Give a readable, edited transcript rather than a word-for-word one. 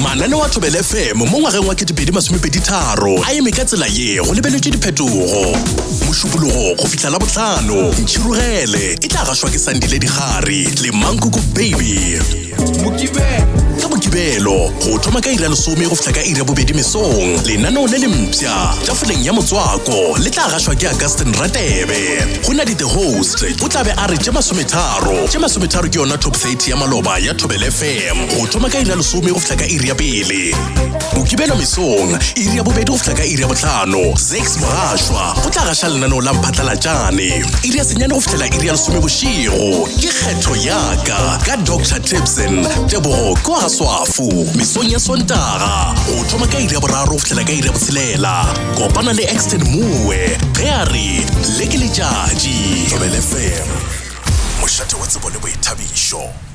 Mananeo a Thobela FM mo ngwageng wa 2023 a eme ka tsela ye go lebeletswe diphetogo. Mošupologo go fihla la botlhano, Ntšhirogele e tla gašwa ke Sandile Digari le Mankuku Baby. Ka Mokibelo go thoma ka ira lesome go fihla ka ira bobedi mesong, lenaneo le lempša tafoleng ya motswako le tla gašwa ke Augustine Ratebe. Go na di the host o tla be a re tše masometharo ke yona top 30 ya maloba ya Thobela FM go thoma ka ira lesome go fihla ka iri ya pele. Mokibelo mesong iri ya bobedi go fihla ka iri ya botlhano, Zex Mogašwa go tla gaša lenaneo la Mphatlalatšane. Iri ya senyane go fihlela iri ya lesome bošego ke kgetho yaka ka Dr. Tipson Tebogo kwa Gaswafu. Mesong ya Sontaga go thoma ka iri ya boraro go fihlela ka iri ya botshelela, kopana le Exton Moe ge a re le ke letšatši. Thobela FM, mošate wa tsebo le boithabišo.